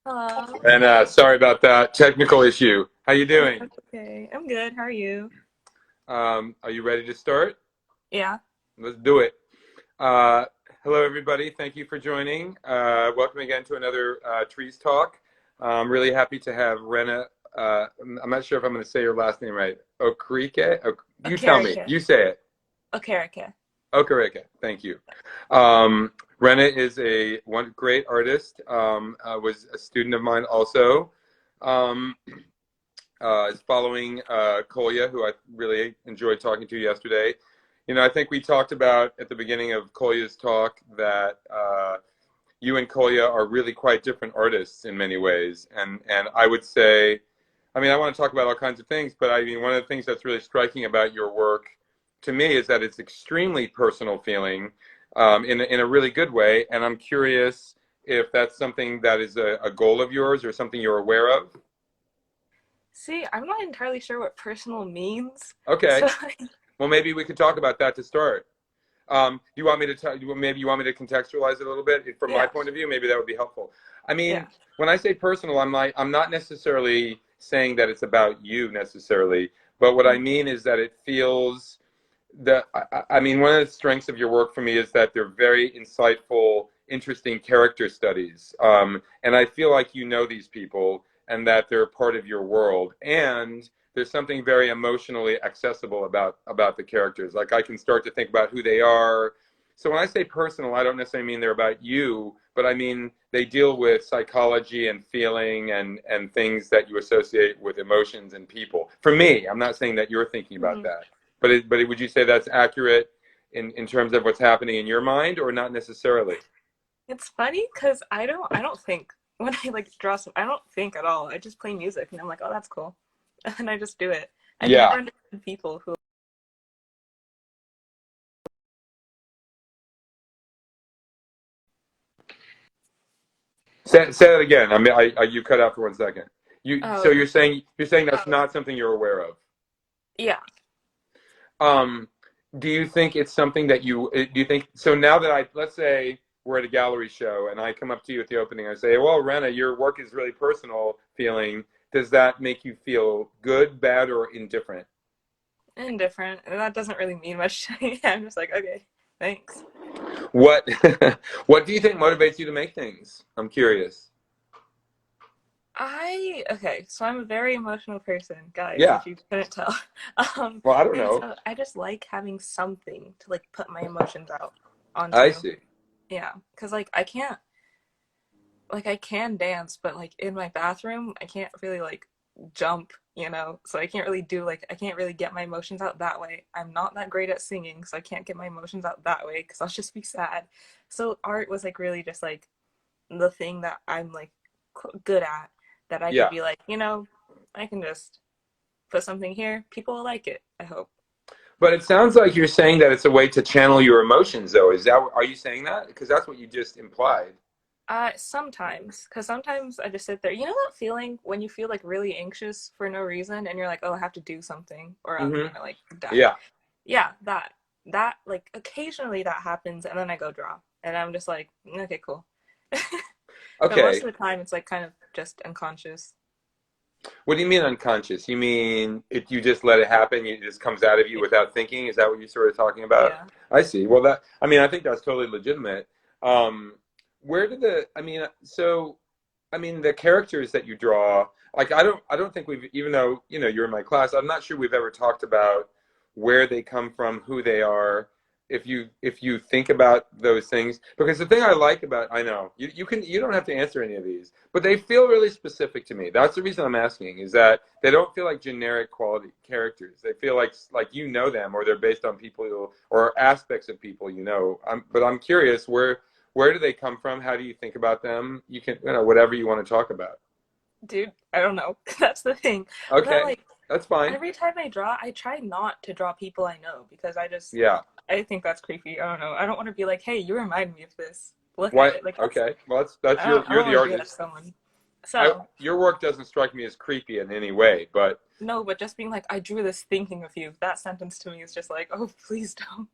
Hello. And sorry about that technical issue. How you Oh, doing? that's okay. I'm good. How are you? Are you ready to start? Yeah. Let's do it. Uh, Hello, everybody. Thank you for joining. Welcome again to another Trees Talk. I'm really happy to have Rena. I'm not sure if I'm going to say your last name right. Okereke? You tell me. Okereke. You say it. Okereke. Okereke. Thank you. Um, Rena is a one great artist. Was a student of mine also. Um, is following Kolya, who I really enjoyed talking to yesterday. You know, I think we talked about at the beginning of Kolya's talk that you and Kolya are really quite different artists in many ways, and I would say, I mean, I want to talk about all kinds of things, but I mean, one of the things that's really striking about your work to me is that it's extremely personal feeling in a really good way, and I'm curious if that's something that is a goal of yours or something you're aware of. See, I'm not entirely sure what personal means. Okay. So, Well, maybe we could talk about that to start. Do you want me to tell you? Maybe you want me to contextualize it a little bit from my yeah. point of view. Maybe that would be helpful. I Yeah. mean, when I say personal, I'm not necessarily saying that it's about you necessarily, but what I Mm. mean is that it feels that I mean, one of the strengths of your work for me is that they're very insightful, interesting character studies, and I feel like you know these people and that they're part of your world, and there's something very emotionally accessible about the characters. Like I can start to think about who they are. So when I say personal, I don't necessarily mean they're about you, but I mean they deal with psychology and feeling and things that you associate with emotions and people. For me, I'm not saying that you're thinking about Mm. that. Would you say that's accurate in terms of what's happening in your mind, or not necessarily? It's funny because I don't think when I like draw some, I don't think at all. I just play music and I'm like, oh, that's cool, and then I just do it. I've never Yeah. understood people who. Say that again. I mean, you cut out for 1 second. So Oh, you're saying that's not something you're aware of. yeah. Um, do you think it's something that do you think so? Now that let's say we're at a gallery show and I come up to you at the opening, I say, "Well, Rena, your work is really personal feeling." Does that make you feel good, bad, or indifferent? Indifferent, and that doesn't really mean much to me. I'm just like, okay, thanks. What what do you think motivates you to make things? I'm curious. Okay, so I'm a very emotional person, guys, Yeah. if you couldn't tell. Well, I don't And know. so I just like having something to like put my emotions out I onto. see. Yeah, because like I can't, like I can dance, but like in my bathroom, I can't really like jump, so I can't really do like I can't really get my emotions out that way. I'm not that great at singing, so I can't get my emotions out that way because I'll just be sad. So art was like really just like the thing that I'm like good at, that I could Yeah. be like, I can just put something here. People will like it, I hope. But it sounds like you're saying that it's a way to channel your emotions, though. Are you saying that? Because that's what you just implied. Sometimes, because sometimes I just sit there. You know that feeling when you feel like really anxious for no reason and you're like, oh, I have to do something or I'm Mm-hmm. gonna like die. Yeah. Yeah, that like occasionally that happens and then I go draw and I'm just like, okay, cool. But most Okay. of the time it's like kind of just unconscious. What do you mean unconscious? You mean if you just let it happen, it just comes out of you Yeah. without thinking? Is that what you're sort of talking about? Yeah. I see. Well, I mean, I think that's totally legitimate. Um, where did I mean, I mean, the characters that you draw, like, I don't think even though, you're in my class, I'm not sure we've ever talked about where they come from, who they are. If you think about those things, because the thing I like about, I know you don't have to answer any of these, but they feel really specific to me. That's the reason I'm asking, is that they don't feel like generic quality characters. They feel like you know them, or they're based on people or aspects of people you know. But I'm curious, where do they come from? How do you think about them? You can, whatever you want to talk about. Dude, I don't know. That's the thing. But Okay, like that's fine. every time I draw, I try not to draw people I know because Yeah. I think that's creepy. I don't know. I don't want to be like, hey, you remind me of this. Look at Why? it. Like that's Okay. Well, that's I you're don't the want to do that to artist. someone. So Your work doesn't strike me as creepy in any way, but no, but just being like, I drew this thinking of you. That sentence to me is just like, oh, please don't.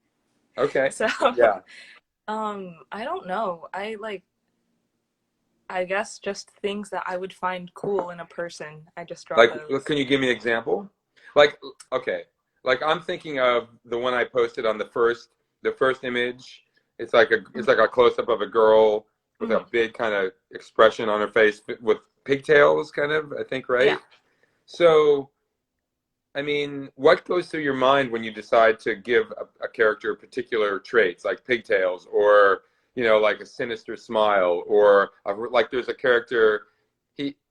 okay. So Yeah. I don't know. I like I guess just things that I would find cool in a person. I just draw Like, those. can you give me an example? Like, okay, like I'm thinking of the one I posted on the first image. It's like a close up of a girl with a Mm-hmm. big kind of expression on her face with pigtails, kind of, I think, Yeah. right? So, I mean, what goes through your mind when you decide to give a character particular traits, like pigtails, or like a sinister smile, or like there's a character.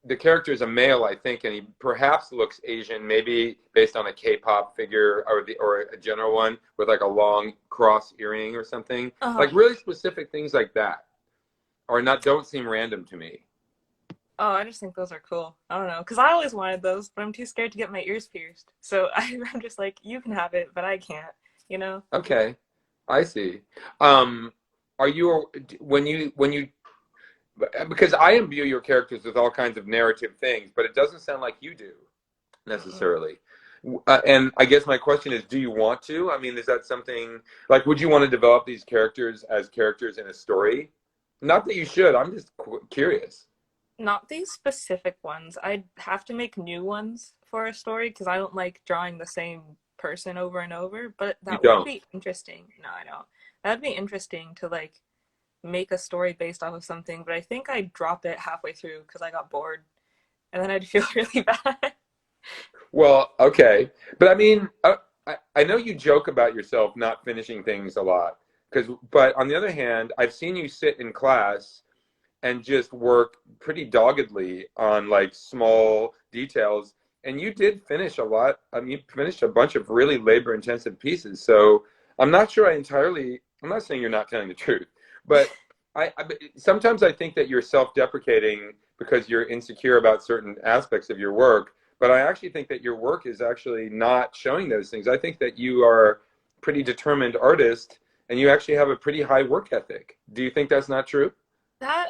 The character is a male, I think, and he perhaps looks Asian, maybe based on a K-pop figure or a general one with like a long cross earring or something. Uh-huh. Like really specific things like that are not don't seem random to me. Oh, I just think those are cool. I don't know, because I always wanted those, but I'm too scared to get my ears pierced. So I'm just like, you can have it, but I can't, you know? Okay, I see. Um, are you when you because I imbue your characters with all kinds of narrative things, but it doesn't sound like you do Mm-mm. necessarily. And I guess my question is, do you want to? I mean, is that something like, would you want to develop these characters as characters in a story? Not that you should. I'm just curious. Not these specific ones. I'd have to make new ones for a story because I don't like drawing the same person over and over, but You that would don't. be interesting. No, I don't. That'd be interesting to like make a story based off of something, but I think I'd drop it halfway through because I got bored and then I'd feel really bad. Well, okay, but I mean, I know you joke about yourself not finishing things a lot, but on the other hand, I've seen you sit in class and just work pretty doggedly on like small details. And you did finish a lot. I mean, you finished a bunch of really labor intensive pieces. So I'm not sure I'm not saying you're not telling the truth, but sometimes I think that you're self deprecating because you're insecure about certain aspects of your work. But I actually think that your work is actually not showing those things. I think that you are a pretty determined artist and you actually have a pretty high work ethic. Do you think that's not true?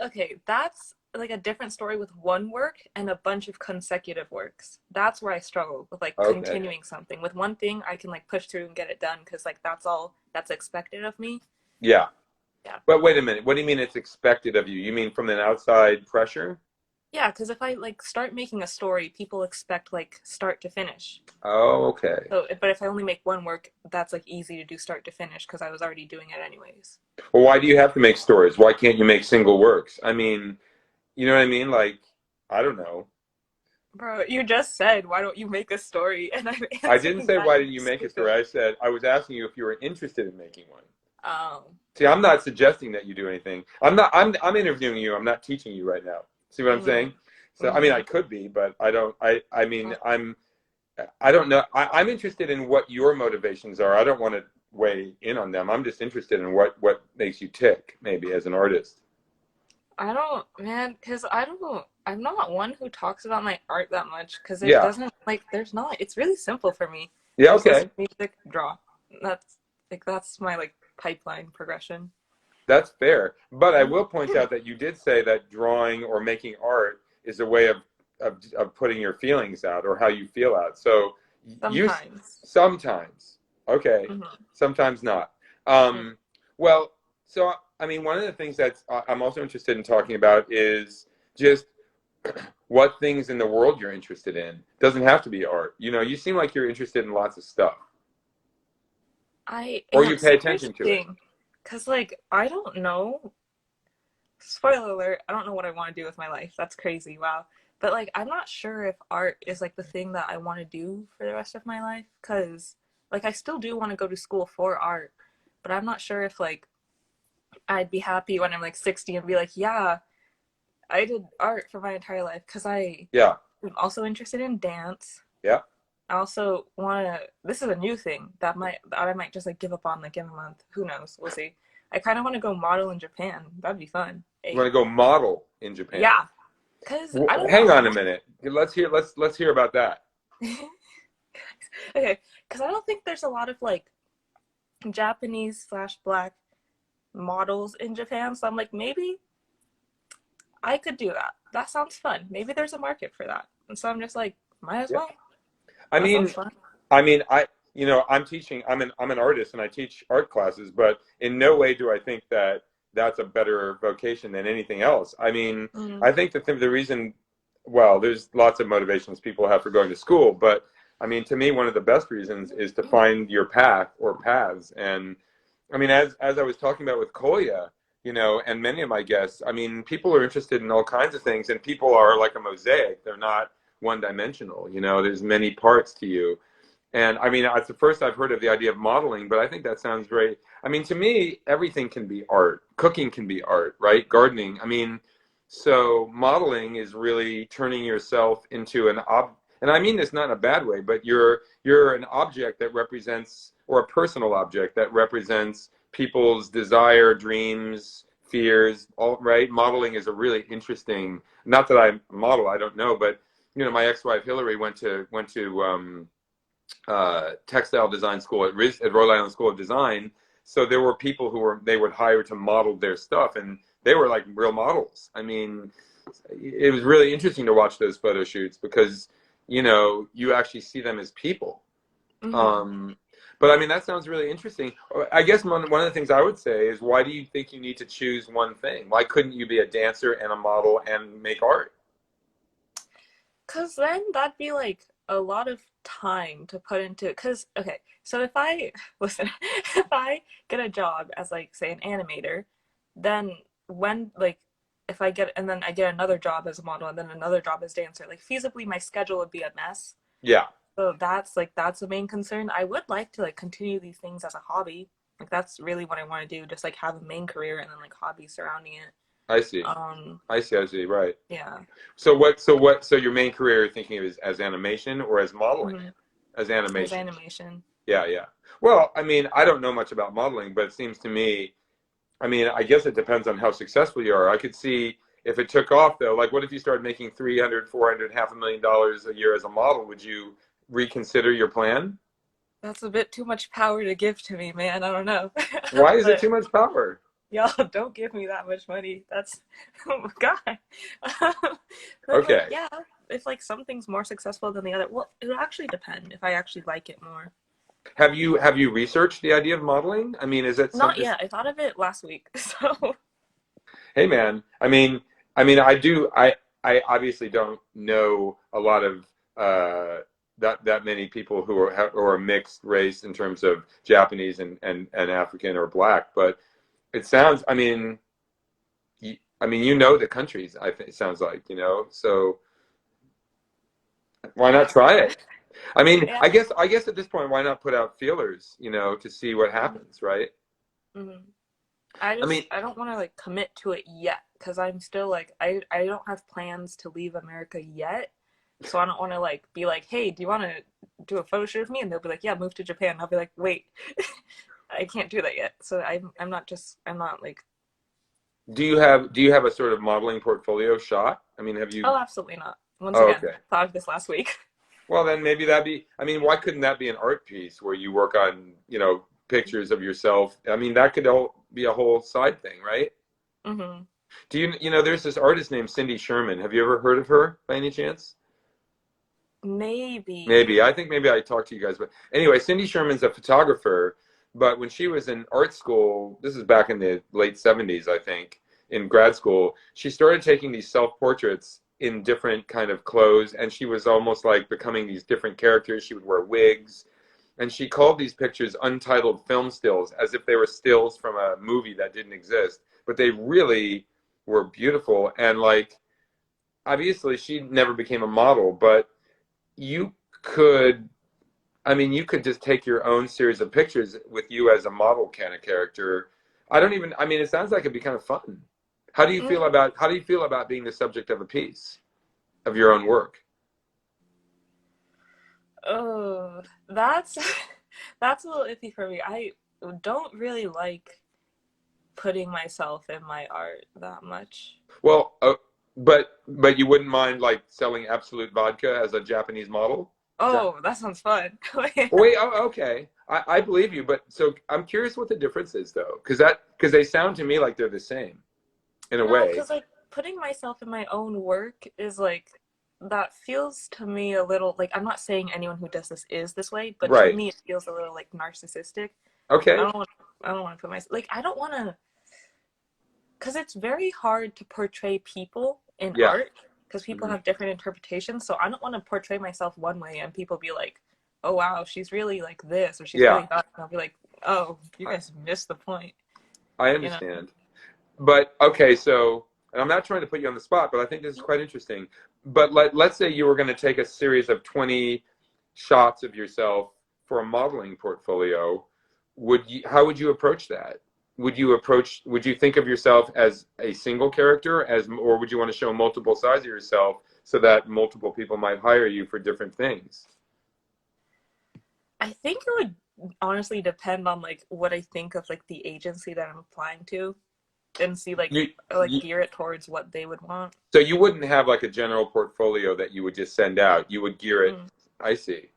Okay, that's like a different story with one work and a bunch of consecutive works. That's where I struggle with like Okay. continuing something. With one thing, I can like push through and get it done because like that's all that's expected of me. Yeah. Yeah. But wait a minute. What do you mean it's expected of you? You mean from an outside pressure? Yeah, because if I like start making a story, people expect like start to finish. Oh, okay. So, but if I only make one work, that's like easy to do start to finish because I was already doing it anyways. Well, why do you have to make stories? Why can't you make single works? I mean, you know what I mean? Like, I don't know. Bro, you just said, why don't you make a story? And I'm I didn't answering say that, why you didn't you make a story. stupid. I said I was asking you if you were interested in making one. Um, See, I'm not suggesting that you do anything. I'm interviewing you. I'm not teaching you right now. See what I'm mm, saying? So I mean, I mm-hmm. could be, but I don't. I mean, I don't know. I'm interested in what your motivations are. I don't want to weigh in on them. I'm just interested in what makes you tick, maybe as an artist. I don't, man, because I'm not one who talks about my art that much because it Yeah. doesn't, like, there's not, it's really simple for me. Yeah. Just listen Okay. to music, draw. That's, that's my, like, pipeline progression. That's fair. But I will point Mhm. out that you did say that drawing or making art is a way of putting your feelings out or how you feel out. So you Sometimes. sometimes, okay, Hmm. sometimes not. Mm. Um, well, so I mean, one of the things that I'm also interested in talking about is just what things in the world you're interested in. Doesn't have to be art. You seem like you're interested in lots of stuff, I or you am, pay so here's the attention to it. thing. Because, like, I don't know. Spoiler alert, I don't know what I want to do with my life. That's crazy. Wow. But like I'm not sure if art is like the thing that I want to do for the rest of my life cuz like I still do want to go to school for art, but I'm not sure if like I'd be happy when I'm like 60 and be like, "Yeah, I did art for my entire life" cuz I Yeah, am also interested in dance. yeah. I also want to this is a new thing that I might just like give up on like in a month. Who knows? We'll see. I kind of want to go model in Japan. That'd be fun. You want Hey. to go model in Japan? Yeah. Cause I don't Hang know. on a minute. Let's hear about that. Okay, because I don't think there's a lot of like Japanese slash black models in Japan. So I'm like, maybe I could do that. That sounds fun. Maybe there's a market for that. And so I'm just like, might as Yeah. well. I That sounds mean, fun. I mean, I'm teaching. I'm an artist, and I teach art classes. But in no way do I think that that's a better vocation than anything else. I mean, Mm. I think the reason, well, there's lots of motivations people have for going to school, but I mean, to me, one of the best reasons is to find your path or paths. And I mean, as I was talking about with Kolya, you know, and many of my guests, I mean, people are interested in all kinds of things, and people are like a mosaic. They're not one dimensional. You know, there's many parts to you. And I mean, it's the first I've heard of the idea of modeling, but I think that sounds great. I mean, to me, everything can be art. Cooking can be art, right? Gardening. I mean, so modeling is really turning yourself into and I mean this not in a bad way, but you're an object that represents, or a personal object that represents people's desire, dreams, fears, all right? Modeling is a really interesting, not that I model, I don't know, but you know, my ex-wife Hillary went to textile design school at Rhode Island School of Design. So there were people they would hire to model their stuff, and they were like real models. I mean, it was really interesting to watch those photo shoots because you know you actually see them as people. Mm-hmm. Um, but I mean, that sounds really interesting. I guess one of the things I would say is, why do you think you need to choose one thing? Why couldn't you be a dancer and a model and make art? Cause then that'd be like a lot of time to put into it. Cause okay, so if I listen, if I get a job as like say an animator, then when like if I get and then I get another job as a model and then another job as dancer, like feasibly my schedule would be a mess. Yeah, So that's the main concern. I would like to like continue these things as a hobby. Like that's really what I want to do, just like have a main career and then like hobbies surrounding it. I see. Um, I see. Right. yeah. So your main career you're thinking of is as animation or as modeling? Hmm. As As animation. animation. Yeah, yeah. Well, I mean, I don't know much about modeling, but it seems to me, I mean, I guess it depends on how successful you are. I could see if it took off though, like what if you started making 300, 400, half $500,000 a year as a model? Would you reconsider your plan? That's a bit too much power to give to me, man. I don't know. Why is it But too much power? y'all don't give me that much money. That's oh my god. But like, Okay. yeah, if like something's more successful than the other, well, it would actually depend if I actually like it more. Have you researched the idea of modeling? I mean, is it Not something? yet. I thought of it last week. So, Hey man, I mean I obviously don't know a lot of that many people who are mixed race in terms of Japanese and African or black, but it sounds, I mean you know the countries, I think it sounds like, you know, so why not try it? I mean, yeah. I guess at this point, why not put out feelers, you know, to see what happens, right? Mm-hmm. I mean, I don't want to like commit to it yet because I'm still like I don't have plans to leave America yet. So I don't want to like be like, "Hey, do you want to do a photo shoot with me?" And they'll be like, "Yeah, move to Japan." And I'll be like, "Wait, I can't do that yet." So I'm not like, do you have a sort of modeling portfolio shot? I mean, have you? "Oh, absolutely not." Once Oh, again, okay. thought of this last week. Well, then maybe that'd be, I mean, why couldn't that be an art piece where you work on, you know, pictures of yourself? I mean, that could all be a whole side thing, right? Hmm. You know, there's this artist named Cindy Sherman. Have you ever heard of her by any chance? Maybe. Maybe. I think maybe I talked to you guys, but anyway, Cindy Sherman's a photographer, but when she was in art school, this is back in the late 70s, I think, in grad school, she started taking these self-portraits in different kind of clothes, and she was almost like becoming these different characters. She would wear wigs, and she called these pictures untitled film stills, as if they were stills from a movie that didn't exist, but they really were beautiful. And like, obviously she never became a model, but you could, I mean, you could just take your own series of pictures with you as a model kind of character. I mean, it sounds like it'd be kind of fun. Mm. How do you feel about being the subject of a piece of your own work? Oh, that's that's a little iffy for me. I don't really like putting myself in my art that much. Well, but you wouldn't mind like selling Absolute Vodka as a Japanese model? Is that? Oh, that sounds fun. Oh, wait, okay. I believe you, but so I'm curious what the difference is though, because they sound to me like they're the same in a No, way. because like putting myself in my own work is like that feels to me a little like I'm not saying anyone who does this is this way, but to Right. me it feels a little like narcissistic. And Okay. I don't want to put myself like I don't want to. because it's very hard to portray people in Yeah. art because people Hmm. have different interpretations. So I don't want to portray myself one way and people be like, "Oh wow, she's really like this," or "She's Yeah. really that." And I'll be like, "Oh, you I, guys missed the point," I you know? understand. But okay, so and I'm not trying to put you on the spot, but I think this is quite interesting. But let's say you were going to take a series of 20 shots of yourself for a modeling portfolio. How would you approach that? Would you think of yourself as a single character or would you want to show multiple sides of yourself so that multiple people might hire you for different things? I think it would honestly depend on like what I think of like the agency that I'm applying to and see You, like you, gear it towards what they would want. so you wouldn't have like a general portfolio that you would just send out. You would gear it. Mm. I see.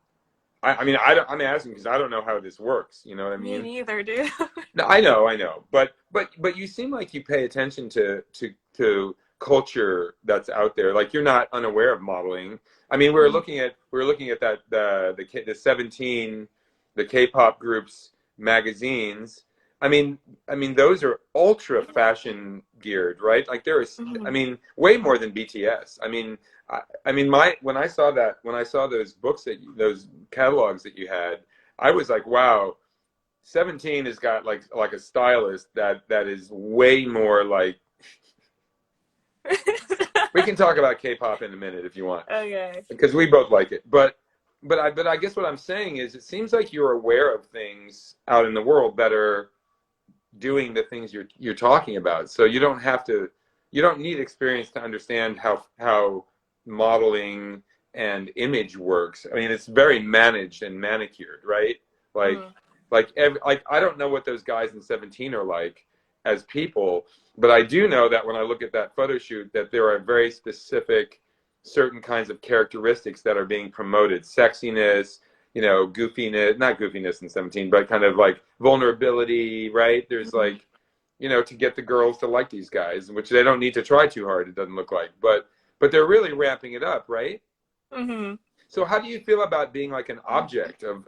I mean, I don't, I'm asking because I don't know how this works. You know what I Me mean? neither, dude. No, I know. But you seem like you pay attention to culture that's out there. Like you're not unaware of modeling. I mean, Mm. we were looking at that the 17 the K-pop groups magazines. I mean, those are ultra fashion geared, right? Like there is, I Mm. mean, way more than BTS. I mean, my when I saw those books those catalogs that you had, I was like, wow, 17 has got like a stylist that is way more like. We can talk about K-pop in a minute if you want, Okay. because we both like it. But I guess what I'm saying is, it seems like you're aware of things out in the world that are doing the things you're talking about. So you don't need experience to understand how modeling and image works. I mean, it's very managed and manicured, right? Like Mm. like I don't know what those guys in 17 are like as people, but I do know that when I look at that photo shoot, that there are very specific certain kinds of characteristics that are being promoted: sexiness, goofiness, not goofiness in 17, but kind of like vulnerability, right? There's Mm. like, to get the girls to like these guys, which they don't need to try too hard, it doesn't look like. But they're really ramping it up, right? Mm-hmm. So how do you feel about being like an object of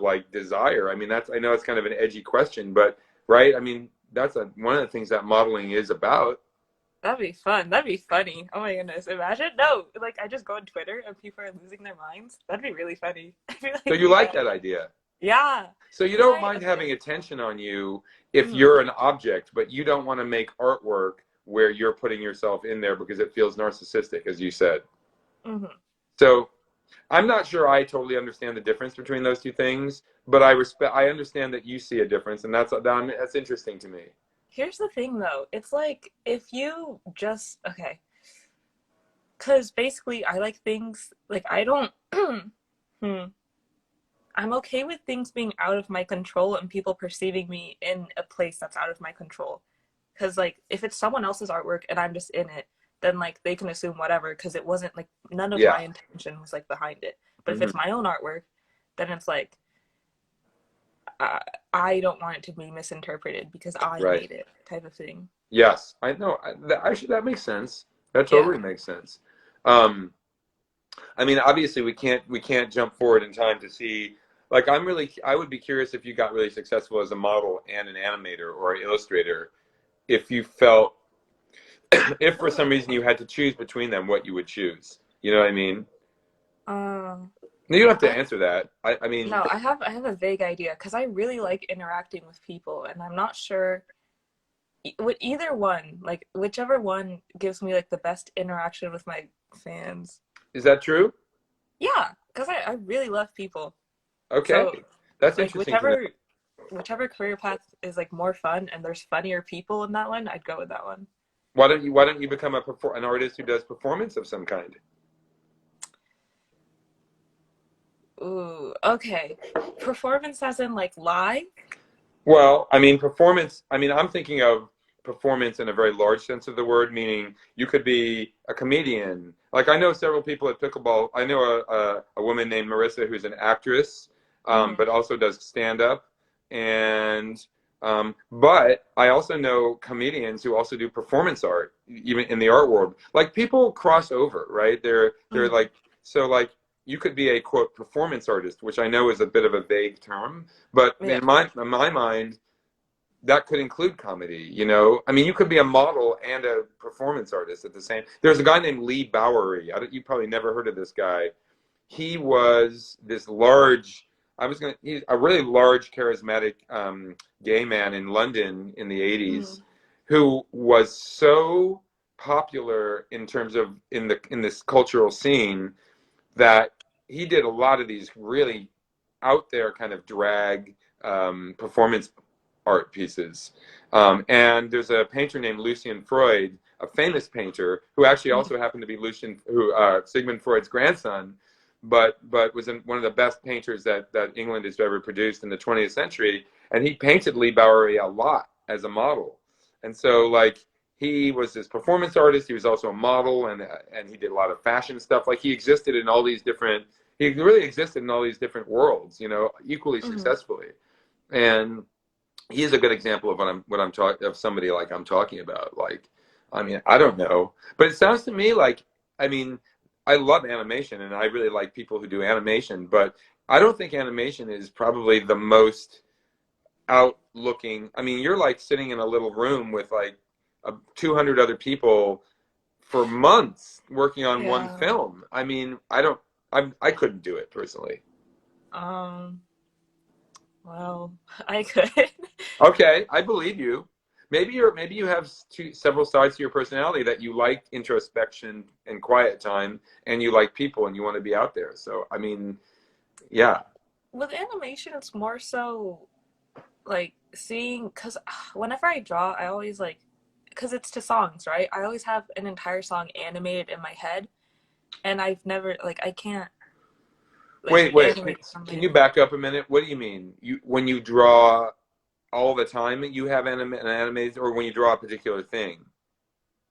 like desire? I mean, I know it's kind of an edgy question, but right? I mean, that's one of the things that modeling is about. That'd be fun. That'd be funny. Oh my goodness. Imagine. No, like I just go on Twitter and people are losing their minds. That'd be really funny. I'd be So like, you like yeah. that idea? Yeah. So you Cause don't I mind okay. having attention on you if Mm-hmm. you're an object, but you don't want to make artwork where you're putting yourself in there because it feels narcissistic, as you said. Mm-hmm. So I'm not sure I totally understand the difference between those two things, but I understand that you see a difference, and that's interesting to me. Here's the thing though. It's like if you just okay. Cause basically I like things like I don't hmm. I'm okay with things being out of my control and people perceiving me in a place that's out of my control. Because, like, if it's someone else's artwork and I'm just in it, then, like, they can assume whatever because it wasn't, like, none of Yeah. my intention was, like, behind it. But if it's Hmm. my own artwork, then it's like, I, I don't want it to be misinterpreted because I Right. made it, type of thing. Yes, I know. Actually, that makes sense. That Yeah. totally makes sense. Um, I mean, obviously, we can't jump forward in time to see. Like, I would be curious if you got really successful as a model and an animator or an illustrator, if you felt, if for some reason you had to choose between them, what you would choose. You know what I mean? Um, No, you don't have to I answer that. I mean, no, I have a vague idea because I really like interacting with people, and I'm not sure with either one, like whichever one gives me like the best interaction with my fans. is that true? Yeah, because I really love people. Okay, So that's like interesting to know. whichever career path is like more fun and there's funnier people in that one, I'd go with that one. Why don't you become an artist who does performance of some kind? Ooh, okay. Performance as in like live? Well, I mean, performance, I mean, I'm thinking of performance in a very large sense of the word, meaning you could be a comedian. Like, I know several people at pickleball. I know a woman named Marissa who's an actress, Mm-hmm. but also does stand up. And, but I also know comedians who also do performance art, even in the art world. Like, people cross over, right? They're Mm-hmm. like, so like, you could be a quote performance artist, which I know is a bit of a vague term, but Yeah. in my mind, that could include comedy, you know? I mean, you could be a model and a performance artist at the same. There's a guy named Lee Bowery. You probably never heard of this guy. He was this large, he's a really large, charismatic gay man in London in the 80s Mm. who was so popular in terms of in this cultural scene that he did a lot of these really out there kind of drag performance art pieces. And there's a painter named Lucian Freud, a famous painter who actually also happened to be Sigmund Freud's grandson, but was one of the best painters that England has ever produced in the 20th century. And he painted Lee Bowery a lot as a model. And so like he was this performance artist. He was also a model, and he did a lot of fashion stuff. Like he existed in all these different. He really existed in all these different worlds, you know, equally Mm-hmm. successfully. And he is a good example of what I'm talking of somebody like I'm talking about. Like, I mean, I don't know, but it sounds to me like, I mean, I love animation and I really like people who do animation, but I don't think animation is probably the most out looking. I mean, you're like sitting in a little room with like 200 other people for months working on one Yeah. film. I mean, I couldn't do it personally. Um, well, I could. Okay, I believe you. Maybe you have several sides to your personality that you like introspection and quiet time, and you like people, and you want to be out there. So I mean, yeah, With animation, it's more so like seeing, because whenever I draw, I always like, because it's to songs, right? I always have an entire song animated in my head, and I've never, like, I can't, like, wait. animate Can something. you back up a minute? What do you mean? You when you draw all the time, you have an animated, or when you draw a particular thing?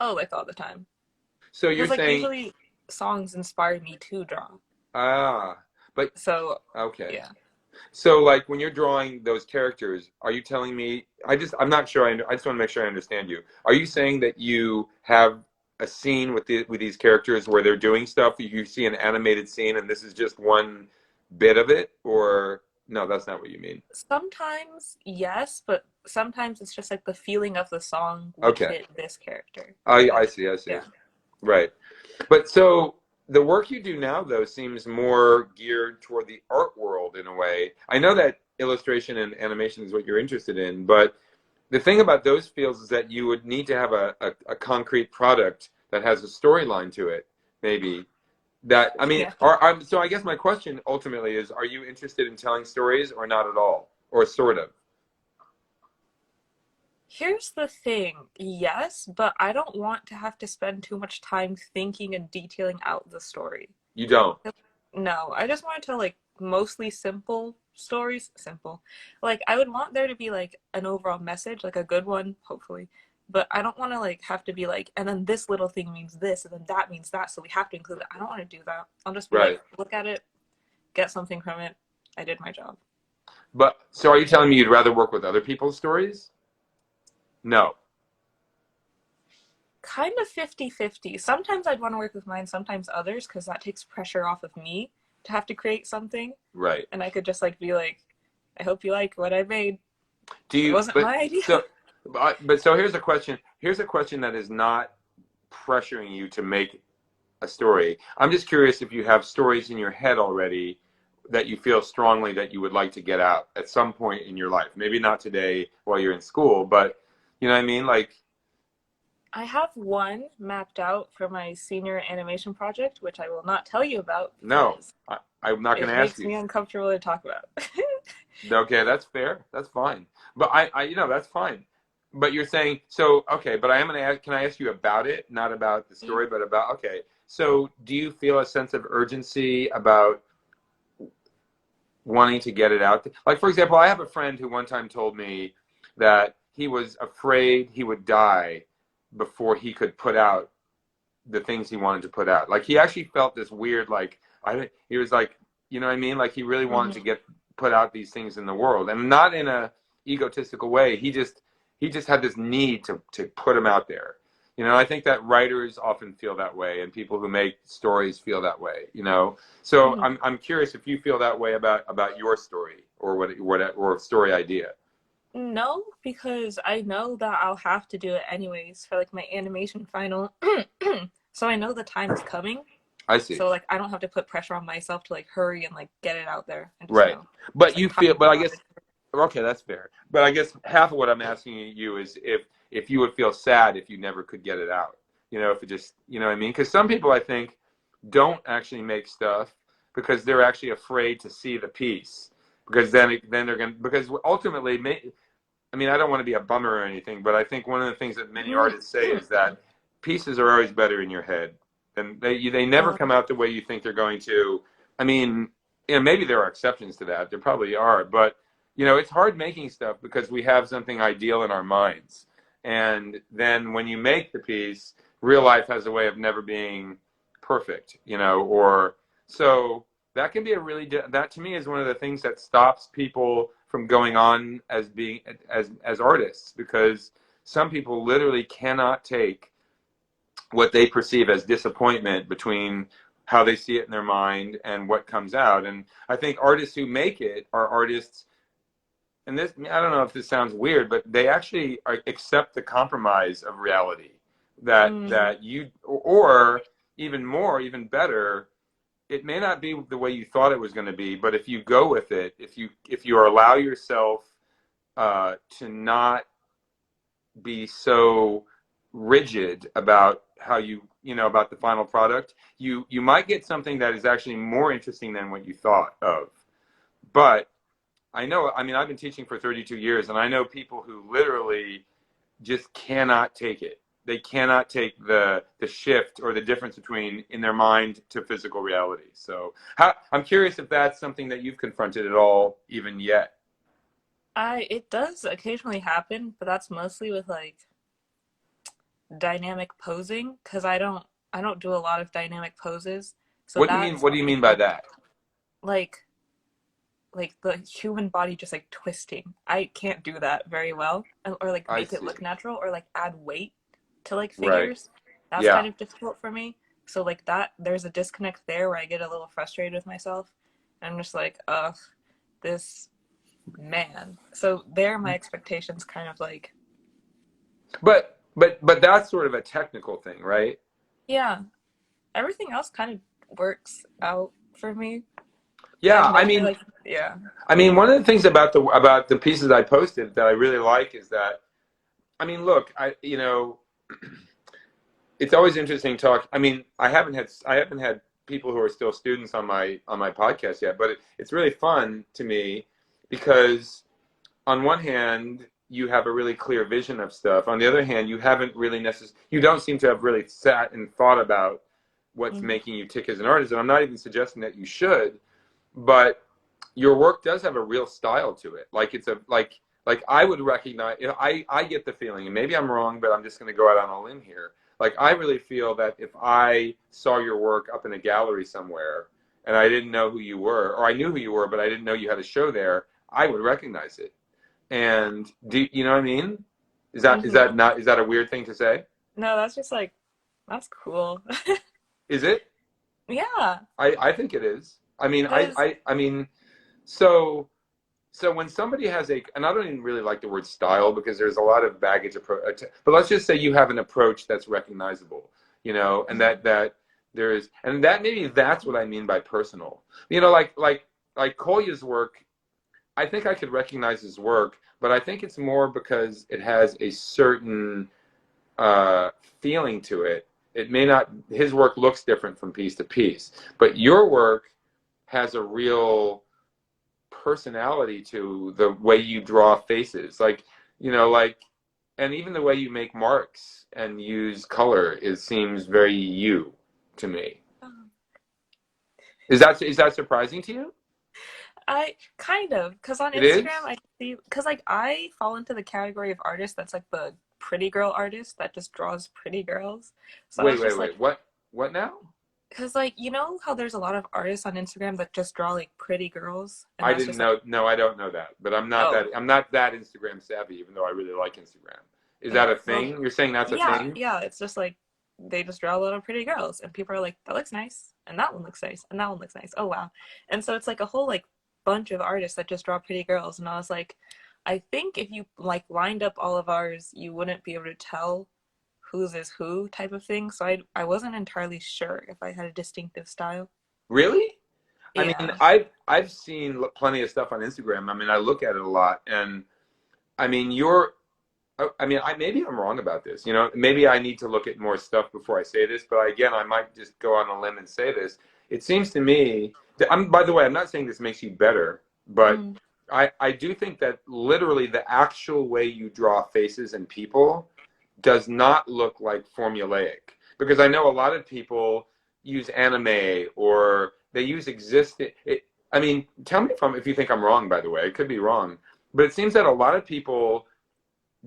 Oh, like all the time. So you're Because, like, saying usually songs inspire me to draw. ah, but So, okay. yeah. So, like, when you're drawing those characters, are you telling me? I'm not sure. I just want to make sure I understand you. Are you saying that you have a scene with these characters where they're doing stuff? You see an animated scene, and this is just one bit of it, or no? That's not what you mean. Sometimes, yes, but sometimes it's just like the feeling of the song would Okay, fit this character. I Like, see. I see. yeah. Right. But so the work you do now, though, seems more geared toward the art world in a way. I know that illustration and animation is what you're interested in, but the thing about those fields is that you would need to have a concrete product that has a storyline to it, maybe. That I mean, Yeah. so I guess my question ultimately is: are you interested in telling stories, or not at all, or sort of? Here's the thing. Yes, but I don't want to have to spend too much time thinking and detailing out the story. You don't, No, I just want to tell like mostly simple stories. Simple. Like I would want there to be like an overall message, like a good one, hopefully. But I don't want to like have to be like, and then this little thing means this, and then that means that, so we have to include it. I don't want to do that. I'll just be like, right? look at it, get something from it. I did my job. But so are you telling me you'd rather work with other people's stories? No. Kind of 50-50. Sometimes I'd want to work with mine, sometimes others, because that takes pressure off of me to have to create something. Right. And I could just like be like, I hope you like what I made. Do It you? wasn't my idea. But so here's a question. Here's a question that is not pressuring you to make a story. I'm just curious if you have stories in your head already that you feel strongly that you would like to get out at some point in your life. Maybe not today while you're in school, but you know what I mean? Like, I have one mapped out for my senior animation project, which I will not tell you about no, because I'm not going it to ask makes you. me uncomfortable to talk about. Okay, that's fair. That's fine. But you know, that's fine. But you're saying so. Okay, but I am going to ask. Can I ask you about it? Not about the story, but about. Okay. So, do you feel a sense of urgency about wanting to get it out there? Like, for example, I have a friend who one time told me that he was afraid he would die before he could put out the things he wanted to put out. Like, he actually felt this weird, like, he was like, you know what I mean? Like, he really wanted to Mhm. get put out these things in the world, and not in a egotistical way. He just had this need to put them out there. You know, I think that writers often feel that way, and people who make stories feel that way. You know, so I'm curious if you feel that way about your story or what or story idea. No, because I know that I'll have to do it anyways for like my animation final. So I know the time is coming. I see. So like I don't have to put pressure on myself to like hurry and like get it out there. I just Right. know it's But like you time feel, to but I move on. guess, okay, that's fair. But I guess half of what I'm asking you is if you would feel sad if you never could get it out. If it just, what I mean? Because some people, I think, don't actually make stuff because they're actually afraid to see the piece because then they're going to, because ultimately, I mean, I don't want to be a bummer or anything, but I think one of the things that many artists say is that pieces are always better in your head, and they never Uh, come out the way you think they're going to. I mean, maybe there are exceptions to that. There probably are, but it's hard making stuff because we have something ideal in our minds, and then when you make the piece, real life has a way of never being perfect, or so that can be that to me is one of the things that stops people from going on as being as artists because some people literally cannot take what they perceive as disappointment between how they see it in their mind and what comes out. And I think artists who make it are artists, and this, I don't know if this sounds weird, but they actually accept the compromise of reality mm, that you, or even more, even better, it may not be the way you thought it was going to be, but if you go with it, if you allow yourself to not be so rigid about how about the final product, you might get something that is actually more interesting than what you thought of. But I mean, I've been teaching for 32 years, and I know people who literally just cannot take it. They cannot take the shift or the difference between in their mind to physical reality. So I'm curious if that's something that you've confronted at all, even yet. it does occasionally happen, but that's mostly with like dynamic posing because I don't do a lot of dynamic poses. So What do you mean? that's What do you mean by like that? like like the human body just like twisting. I can't do that very well, or like I make it see. look natural, or like add weight to like Right. figures. That's Yeah. kind of difficult for me. So like that, there's a disconnect there where I get a little frustrated with myself. I'm just like, ugh, this man. So there, my expectations kind of like, But that's sort of a technical thing, right? yeah, everything else kind of works out for me. Yeah. I've never like, yeah. I mean, one of the things about the pieces I posted that I really like is that, I mean, look, it's always interesting to talk. I mean, I haven't had people who are still students on my podcast yet, but it's really fun to me because on one hand you have a really clear vision of stuff. On the other hand, you don't seem to have really sat and thought about what's Mhm. making you tick as an artist. And I'm not even suggesting that you should, but your work does have a real style to it. Like it's a like I would recognize. I get the feeling, and maybe I'm wrong, but I'm just going to go out on a limb here. Like I really feel that if I saw your work up in a gallery somewhere and I didn't know who you were, or I knew who you were, but I didn't know you had a show there, I would recognize it. And do you know what I mean? Is that is Mhm. that not is that a weird thing to say? No, that's just like that's cool. Is it? Yeah, I think it is. I mean, because I mean, so so when somebody has and I don't even really like the word style because there's a lot of baggage approach, but let's just say you have an approach that's recognizable, and that there is, and that maybe that's what I mean by personal. Like Kolya's work, I think I could recognize his work, but I think it's more because it has a certain uh, feeling to it. It may not. His work looks different from piece to piece, but your work has a real personality to the way you draw faces. Like, and even the way you make marks and use color, it seems very you to me. Is that surprising to you? I kind of, because on It Instagram is. I see, because like I fall into the category of artist that's like the pretty girl artist that just draws pretty girls. So I Wait, was wait, just like, wait. What now? because like you know how there's a lot of artists on Instagram that just draw like pretty girls, and I that's didn't just like, know. No, I don't know that. But oh, I'm not that Instagram savvy, even though I really like Instagram. Is that okay, a well, thing? You're saying that's a yeah, thing? yeah, it's just like they just draw a lot of pretty girls, and people are like, that looks nice, and that one looks nice, and that one looks nice. Oh wow, and so it's like a whole like bunch of artists that just draw pretty girls, and I was like, I think if you like lined up all of ours, you wouldn't be able to tell whose is who type of thing. So I wasn't entirely sure if I had a distinctive style. Really? I mean, Yeah. I've seen plenty of stuff on Instagram. I mean, I look at it a lot, and I mean, I mean, maybe I'm wrong about this. You know, maybe I need to look at more stuff before I say this. But again, I might just go on a limb and say this. It seems to me that by the way, I'm not saying this makes you better, but Mm, I do think that literally the actual way you draw faces and people does not look like formulaic. Because I know a lot of people use anime or they use existing. I mean, tell me if you think I'm wrong. By the way, it could be wrong, but it seems that a lot of people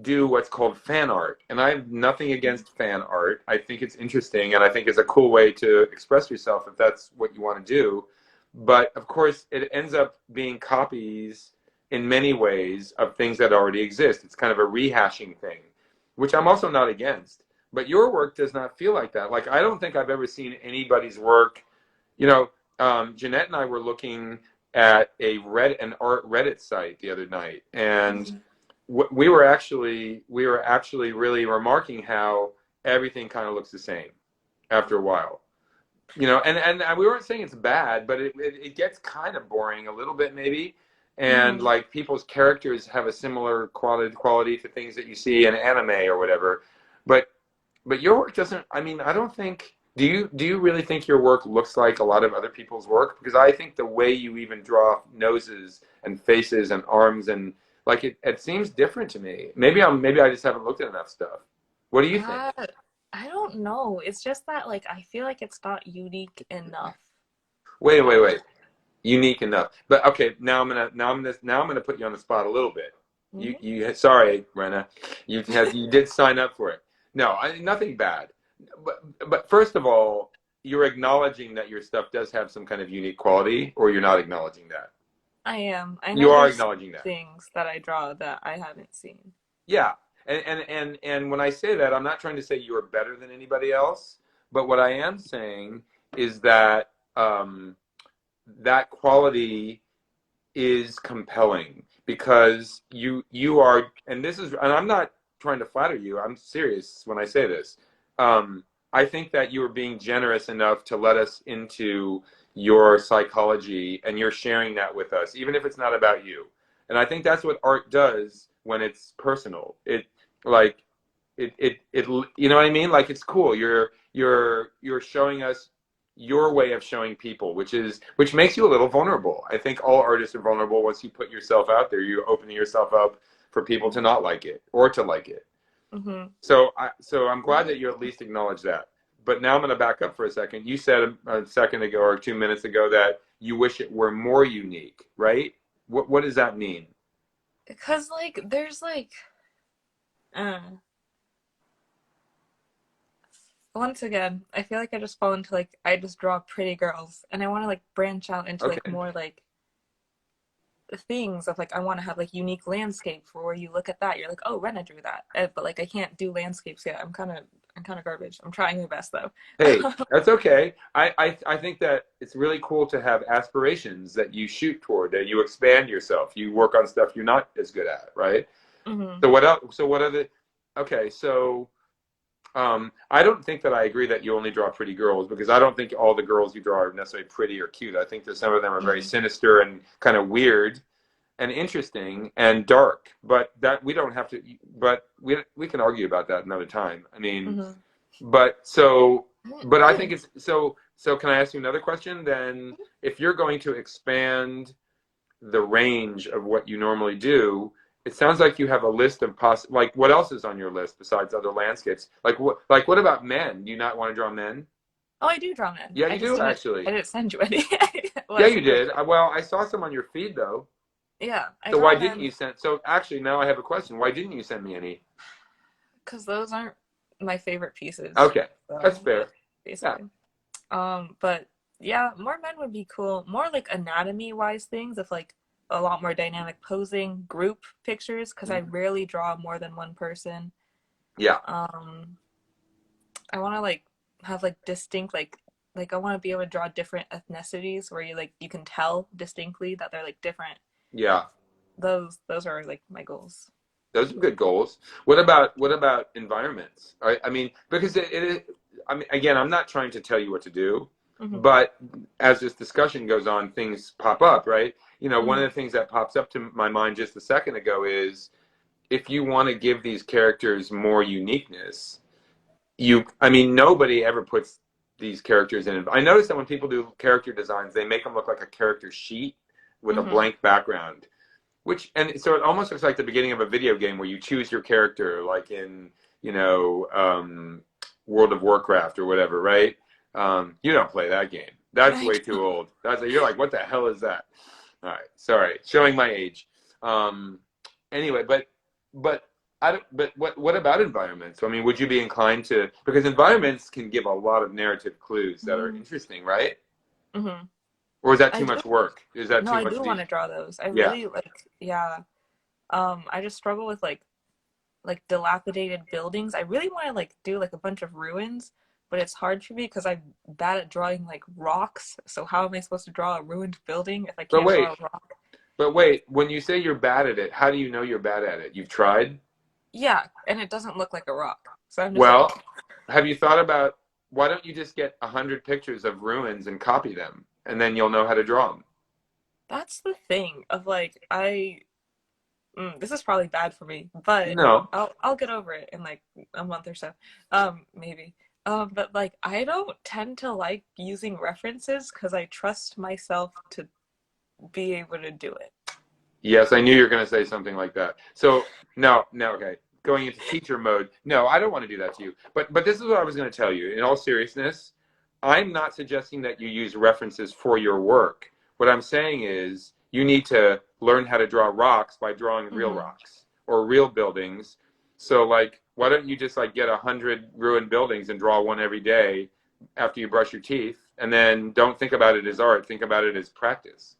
do what's called fan art. And I have nothing against fan art. I think it's interesting and I think it's a cool way to express yourself if that's what you want to do. But of course, it ends up being copies in many ways of things that already exist. It's kind of a rehashing thing, which I'm also not against. But your work does not feel like that. Like, I don't think I've ever seen anybody's work. You know, Jeanette and I were looking at an art Reddit site the other night, and mhm. we were actually really remarking how everything kind of looks the same after a while. You know, and we weren't saying it's bad, but it gets kind of boring a little bit maybe. And Mhm. like people's characters have a similar quality to things that you see in anime or whatever. But your work doesn't. I mean, I don't think. Do you really think your work looks like a lot of other people's work? Because I think the way you even draw noses and faces and arms and like it seems different to me. Maybe I just haven't looked at enough stuff. What do you think? Uh, I don't know. It's just that like I feel like it's not unique enough. Wait. Unique enough. But okay, now I'm gonna put you on the spot a little bit. Hmm. Sorry, Rena, you did sign up for it. No, nothing bad. But first of all, you're acknowledging that your stuff does have some kind of unique quality, or you're not acknowledging that. I am. I You know are there's acknowledging that. things that I draw that I haven't seen. Yeah, and when I say that, I'm not trying to say you are better than anybody else, but what I am saying is that that quality is compelling because you are, and this is, and I'm not trying to flatter you, I'm serious when I say this. I think that you are being generous enough to let us into your psychology and you're sharing that with us even if it's not about you. And I think that's what art does when it's personal. Like it you know what I mean? Like, it's cool. You're showing us your way of showing people, which makes you a little vulnerable. I think all artists are vulnerable once you put yourself out there. You're opening yourself up for people to not like it or to like it. Hmm. So I'm glad that you at least acknowledge that. But now I'm going to back up for a second. You said a second ago or 2 minutes ago that you wish it were more unique, right? What does that mean? Because like there's like uh once again, I feel like I just fall into like I just draw pretty girls and I want to like branch out into like Okay. more like things of like I want to have like unique landscapes where you look at that you're like, oh, Rena drew that. But like I can't do landscapes yet. I'm kind of garbage. I'm trying my best though. Hey, that's okay. I think that it's really cool to have aspirations that you shoot toward, that you expand yourself. You work on stuff you're not as good at, right? Hmm. So what else? So what are the? Okay, so I don't think that I agree that you only draw pretty girls because I don't think all the girls you draw are necessarily pretty or cute. I think that some of them are very Hmm. sinister and kind of weird and interesting and dark. But that we don't have to. But we can argue about that another time. I mean, Hmm. but so, but I think it's so. So can I ask you another question? Then, if you're going to expand the range of what you normally do, it sounds like you have a list of like what else is on your list besides other landscapes? Like what about men? Do you not want to draw men? Oh, I do draw men. Yeah, I you just do didn't. I actually. didn't send you any. Yeah, Last you year. did. Well, I saw some on your feed though. Yeah, I So draw why didn't men you send? So actually, now I have a question. Why didn't you send me any? because those aren't my favorite pieces. Okay, that's So fair. Yeah, basically, but yeah, more men would be cool. More like anatomy wise things, of like a lot more dynamic posing, group pictures, because I rarely draw more than one person. yeah, Um, I want to like have like distinct like I want to be able to draw different ethnicities where you like you can tell distinctly that they're like different yeah. those are like my goals. Those are good goals. What about environments? I mean, because it is. I mean, again, I'm not trying to tell you what to do, Hmm. but as this discussion goes on, things pop up, right? You know, one Hmm. of the things that pops up to my mind just a second ago is if you want to give these characters more uniqueness, I mean, nobody ever puts these characters in. I notice that when people do character designs, they make them look like a character sheet with a Hmm. blank background. Which and so it almost looks like the beginning of a video game where you choose your character, like in you know World of Warcraft or whatever, right? You don't play that game. That's I way too old. You're like, what the hell is that? All right, sorry, showing my age. Um, anyway, but I don't. But what about environments? I mean, would you be inclined to because environments can give a lot of narrative clues that are mm-hmm. interesting, right? Hmm. Or is that I too do. much work? Is that No, too I much do want deep? to draw those. I Yeah. really like, yeah. I just struggle with like dilapidated buildings. I really want to like do like a bunch of ruins, but it's hard for me because I'm bad at drawing like rocks. So how am I supposed to draw a ruined building if I But can't draw wait, a rock? But wait, when you say you're bad at it, how do you know you're bad at it? You've tried? Yeah, and it doesn't look like a rock. So I'm just like, Well, have you thought about why don't you just get 100 pictures of ruins and copy them, and then you'll know how to draw them? that's the thing of like this is probably bad for me, but No. I'll get over it in like a month or so. Maybe. But like I don't tend to like using references because I trust myself to be able to do it. Yes, I knew you were going to say something like that. So, no, no, okay. Going into teacher mode. No, I don't want to do that to you. But this is what I was going to tell you. In all seriousness, I'm not suggesting that you use references for your work. What I'm saying is you need to learn how to draw rocks by drawing real Hmm. rocks or real buildings. So, like, why don't you just like get 100 ruined buildings and draw one every day after you brush your teeth, and then don't think about it as art. Think about it as practice.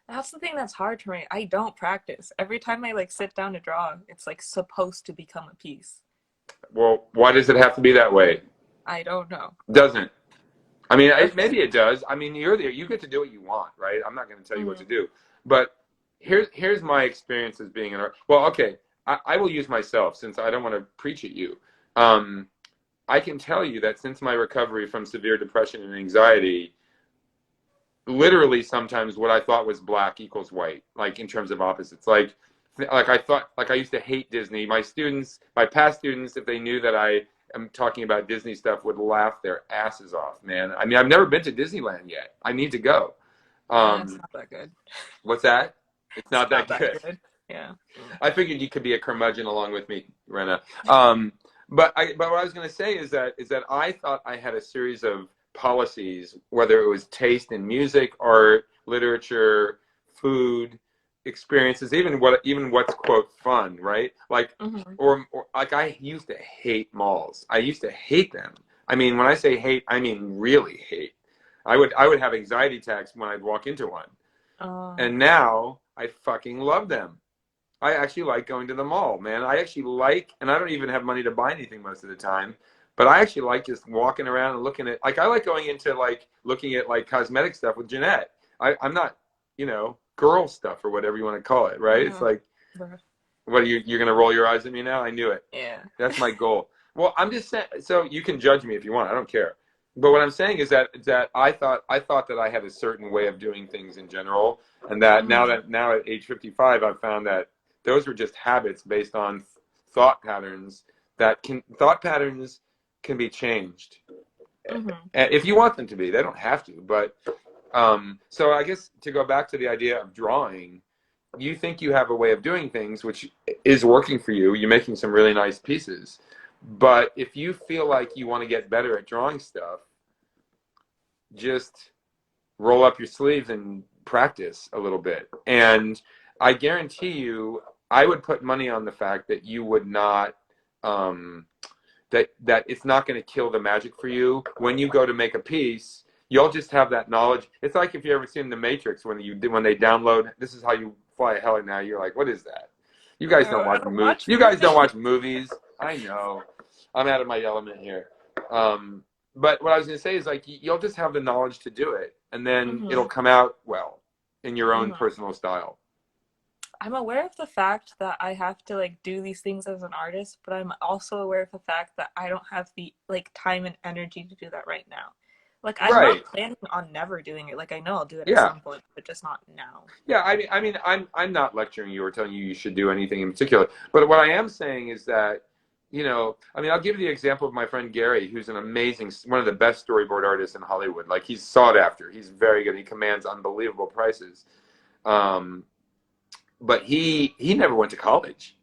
That's the thing that's hard for me. I don't practice. Every time I like sit down to draw, it's like supposed to become a piece. Well, why does it have to be that way? I don't know. Doesn't. I mean, Okay. maybe it does. I mean, you're there. You get to do what you want, right? I'm not going to tell you what to Hmm. do. But here's my experience as being an art. Well, okay, I will use myself since I don't want to preach at you. Um, I can tell you that since my recovery from severe depression and anxiety, literally sometimes what I thought was black equals white, like in terms of opposites. Like I thought, like I used to hate Disney. My students, my past students, if they knew that I am talking about Disney stuff, would laugh their asses off, man. I mean, I've never been to Disneyland yet. I need to go. It's Um, not that good. what's that? It's It's not not that that good. good. Yeah. Mm. I figured you could be a curmudgeon along with me, Rena. But what I was going to say is that I thought I had a series of policies, whether it was taste in music, art, literature, food, experiences, even what's quote fun, right? Like Hmm. or like I used to hate malls. I used to hate them. I mean, when I say hate, I mean really hate. I would have anxiety attacks when I'd walk into one. Uh, And now I fucking love them. I actually like going to the mall, man. I actually like, and I don't even have money to buy anything most of the time, but I actually like just walking around and looking at, like, I like going into like looking at like cosmetic stuff with Jeanette. I'm not, girl stuff or whatever you want to call it, right? It's uh, like, what are you're gonna roll your eyes at me now? I knew it. yeah. That's my goal. Well, I'm just saying. So you can judge me if you want. I don't care. But what I'm saying is that I thought that I had a certain way of doing things in general, and that now Hmm. that now at age 55, I've found that those were just habits based on thought patterns thought patterns can be changed Hmm. if you want them to be. They don't have to, but so I guess to go back to the idea of drawing, you think you have a way of doing things which is working for you. You're making some really nice pieces. But if you feel like you want to get better at drawing stuff, just roll up your sleeves and practice a little bit. And I guarantee you, I would put money on the fact that you would not, um, that it's not going to kill the magic for you. When you go to make a piece, you'll just have that knowledge. It's like if you ever seen The Matrix when they download. This is how you fly a heli now. You're like, what is that? You guys don't I watch don't movies. watch You guys don't movies. watch movies. I know. I'm out of my element here. Um, but what I was going to say is like you'll just have the knowledge to do it, and then it'll Hmm. come out well in your own Hmm. personal style. I'm aware of the fact that I have to like do these things as an artist, but I'm also aware of the fact that I don't have the like time and energy to do that right now. Like I'm Right. not planning on never doing it. Like I know I'll do it at Yeah. some point, but just not now. Yeah, I mean, I'm not lecturing you or telling you you should do anything in particular. But what I am saying is that, I mean, I'll give you the example of my friend Gary, who's an amazing, one of the best storyboard artists in Hollywood. Like he's sought after. He's very good. He commands unbelievable prices. Um, but he never went to college.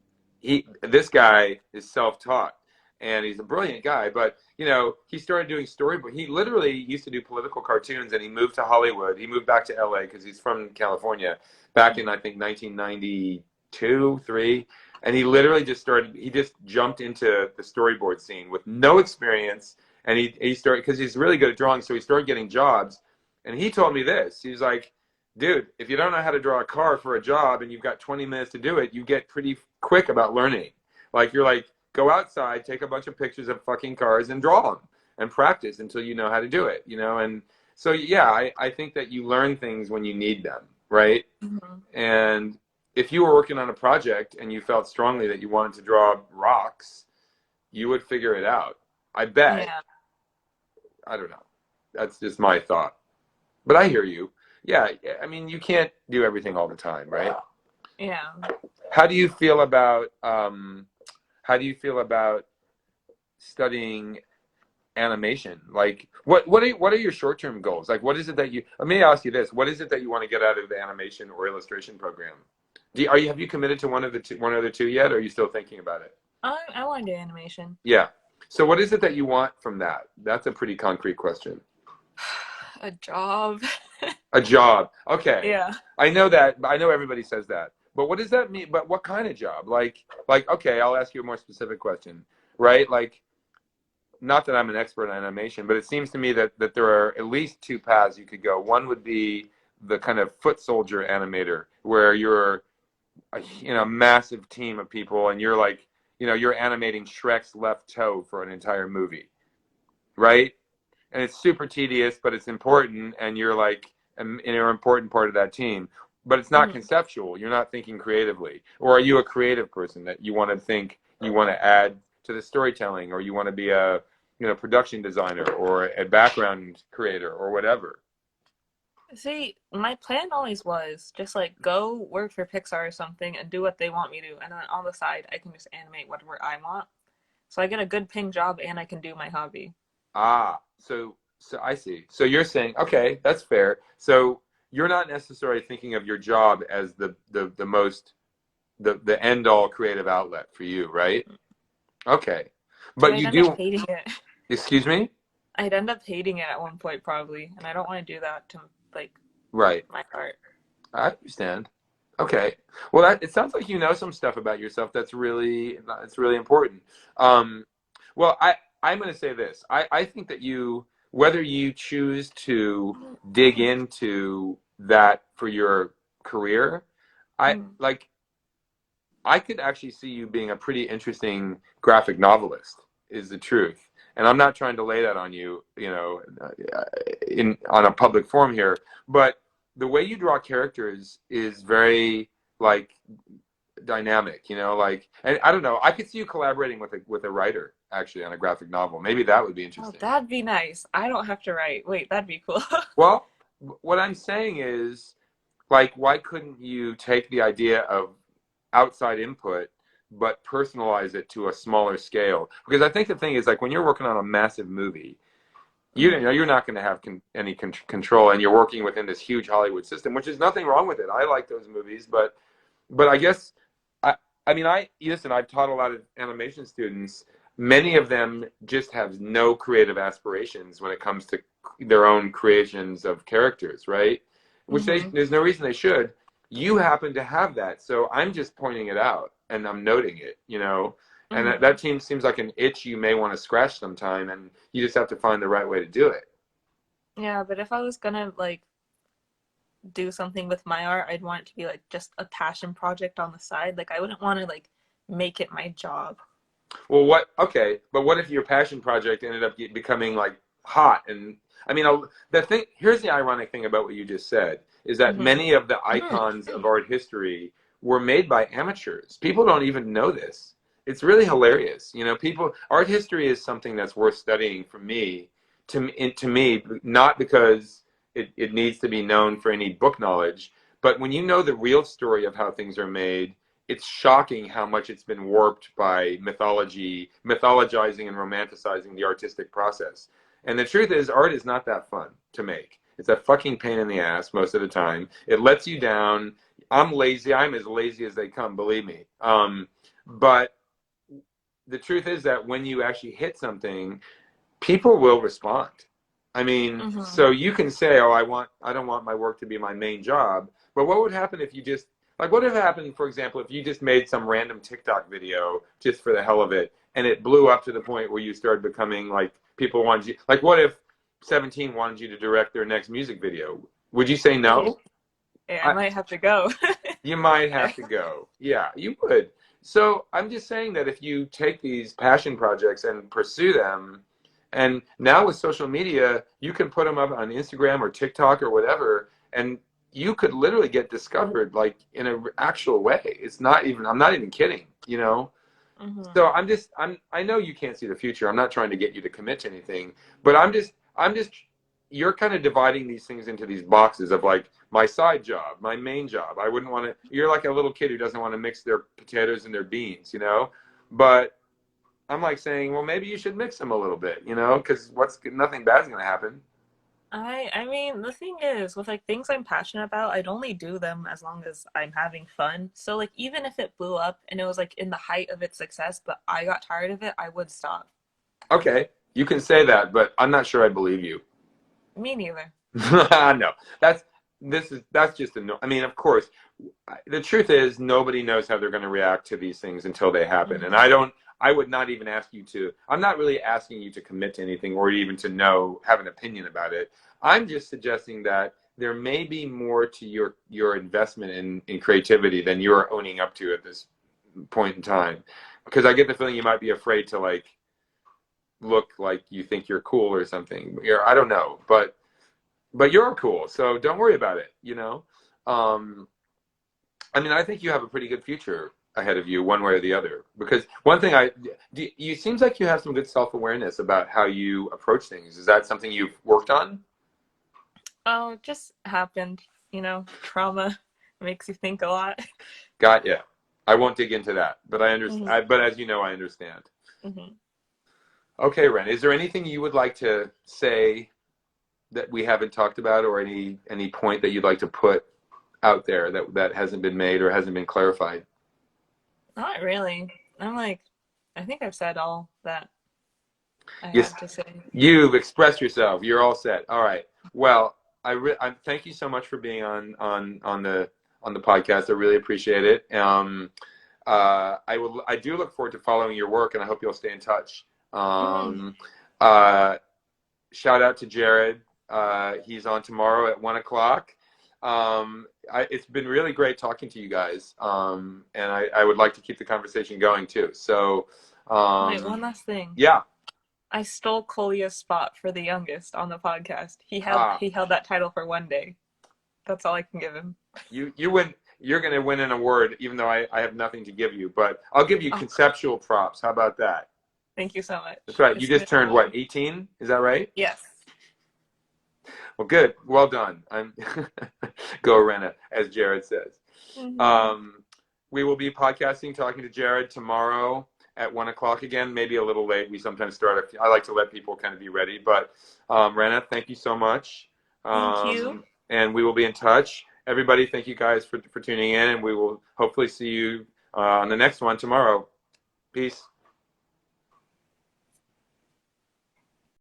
This guy is self-taught, and he's a brilliant guy. But he started doing storyboard. He literally used to do political cartoons, and he moved to Hollywood. He moved back to LA because he's from California back in I think 1992, three. And he literally just started. He just jumped into the storyboard scene with no experience, and he started because he's really good at drawing. So he started getting jobs, and he told me this. He was like, dude, if you don't know how to draw a car for a job and you've got 20 minutes to do it, you get pretty quick about learning. Like you're like, go outside, take a bunch of pictures of fucking cars and draw them and practice until you know how to do it, And so, yeah, I think that you learn things when you need them, right? Mm-hmm. And if you were working on a project and you felt strongly that you wanted to draw rocks, you would figure it out. I bet. Yeah. I don't know. That's just my thought. But I hear you. Yeah, I mean, you can't do everything all the time, right? Yeah. How do you feel about studying animation? Like, what are your short-term goals? Like, what is it that you? Let me ask you this: what is it that you want to get out of the animation or illustration program? Have you committed to one of the two yet? Or are you still thinking about it? I want to do animation. Yeah. So, what is it that you want from that? That's a pretty concrete question. A job. A job. Okay. Yeah. I know that. I know everybody says that. But what does that mean? But what kind of job? Okay, I'll ask you a more specific question, right? Like, not that I'm an expert in animation, but it seems to me that there are at least two paths you could go. One would be the kind of foot soldier animator, where you're a massive team of people, and you're like, you're animating Shrek's left toe for an entire movie, right? And it's super tedious, but it's important, and you're like an important part of that team. But it's not Mm-hmm. conceptual. You're not thinking creatively. Or are you a creative person that you want to think, you want to add to the storytelling, or you want to be a production designer or a background creator or whatever? See, my plan always was just like go work for Pixar or something and do what they want me to, and then on the side I can just animate whatever I want. So I get a good paying job and I can do my hobby. So I see. So you're saying, okay, that's fair. So you're not necessarily thinking of your job as the most the end all creative outlet for you, right? Okay. Dude, But I'd you end up do, hating it. excuse me? I'd end up hating it at one point probably, and I don't want to do that to like Right. my heart. I understand. Okay. Well, it sounds like you know some stuff about yourself that's really important. Um, well, I'm going to say this. I think that whether you choose to dig into that for your career, I Mm. like I could actually see you being a pretty interesting graphic novelist, is the truth. And I'm not trying to lay that on you, in on a public forum here, but the way you draw characters is very like dynamic, and I don't know, I could see you collaborating with a writer actually on a graphic novel. Maybe that would be Oh, interesting. that'd be nice. I don't have to write. Wait, that'd be cool. Well, what I'm saying is, like, why couldn't you take the idea of outside input but personalize it to a smaller scale? Because I think the thing is, like, when you're working on a massive movie, Mhm. you're not going to have any control, and you're working within this huge Hollywood system, which is nothing wrong with it. I like those movies, but I guess I I mean, I listen. I've taught a lot of animation students. Many of them just have no creative aspirations when it comes to their own creations of characters, right? Which Mhm. there's no reason they should. You happen to have that, so I'm just pointing it out and I'm noting it. And that Mhm. seems like an itch you may want to scratch sometime, and you just have to find the right way to do it. Yeah, but if I was gonna like do something with my art, I'd want it to be like just a passion project on the side. Like I wouldn't want to like make it my job. Well, okay, but what if your passion project ended up becoming like hot? And I mean, the here's the ironic thing about what you just said is that Mhm. many of the icons of art history were made by amateurs. People don't even know this. It's really hilarious. You know, art history is something that's worth studying for me, to me, not because it needs to be known for any book knowledge, but when you know the real story of how things are made, it's shocking how much it's been warped by mythology, mythologizing and romanticizing the artistic process. And the truth is, art is not that fun to make. It's a fucking pain in the ass most of the time. It lets you down. I'm lazy. I'm as lazy as they come, believe me. But the truth is that when you actually hit something, people will respond. I mean, Mm-hmm. so you can say, "Oh, I don't want my work to be my main job." But what would happen if you just, like, what would happen, for example, if you just made some random TikTok video just for the hell of it, and it blew up to the point where you started becoming like people wanted you? Like, what if 17 wanted you to direct their next music video? Would you say Yeah, no? yeah, I I, might have to go. you might have to go. Yeah, you would. So I'm just saying that if you take these passion projects and pursue them, and now with social media, you can put them up on Instagram or TikTok or whatever, and you could literally get discovered like in an actual way. It's not even, I'm not even kidding, you know? Mm-hmm. So I know you can't see the future. I'm not trying to get you to commit to anything, but I'm just, you're kind of dividing these things into these boxes of like my side job, my main job. I wouldn't want to, you're like a little kid who doesn't want to mix their potatoes and their beans, you know? But I'm like saying, well, maybe you should mix them a little bit, you know, because nothing bad's going to happen. I mean, the thing is, with like things I'm passionate about, I'd only do them as long as I'm having fun. So like even if it blew up and it was like in the height of its success, but I got tired of it, I would stop. Okay, you can say that, but I'm not sure I believe you. Me neither. No, that's that's just a no. I mean, of course, the truth is nobody knows how they're going to react to these things until they happen. And Mm-hmm. I would not even ask you to. I'm not really asking you to commit to anything or even to know, have an opinion about it. I'm just suggesting that there may be more to your investment in creativity than you're owning up to at this point in time. Because I get the feeling you might be afraid to like look like you think you're cool or something. I don't know, but you're cool, so don't worry about it. You know, um, I mean, I think you have a pretty good future ahead of you, one way or the other. Because one thing you seems like you have some good self awareness about how you approach things. Is that something you've worked on? Oh, it just happened. Trauma makes you think a lot. Got ya. I won't dig into that, but I Hmm. understand. But as you know, I understand. Hmm. Okay, Ren, is there anything you would like to say that we haven't talked about, or any point that you'd like to put out there that hasn't been made or hasn't been clarified? Not really. I'm like, I think I've said all that I Yes, have to say. you've expressed yourself. You're all set. All right. Well, I thank you so much for being on the podcast. I really appreciate it. I do look forward to following your work, and I hope you'll stay in touch. Hmm. Um, uh, Shout out to Jared. He's on tomorrow at 1 o'clock. It's been really great talking to you guys, and I would like to keep the conversation going too. So, Wait, um, one last thing. yeah. I stole Kolia's spot for the youngest on the podcast. He held Ah, he held that title for one day. That's all I can give him. you win. You're going to win an award, even though I have nothing to give you. But I'll give you Oh, conceptual props. How about that? thank you so That's much. right. You It's just been turned what, 18? Is that right? yes. Well, good. Well done. I'm go Rena, as Jared says. Hmm. Um, we will be podcasting, talking to Jared tomorrow at 1 o'clock again, maybe a little late. We sometimes start. I like to let people kind of be ready. But Rena, thank you so much. Thank you. And we will be in touch. Everybody, thank you guys for tuning in, and we will hopefully see you on the next one tomorrow. Peace.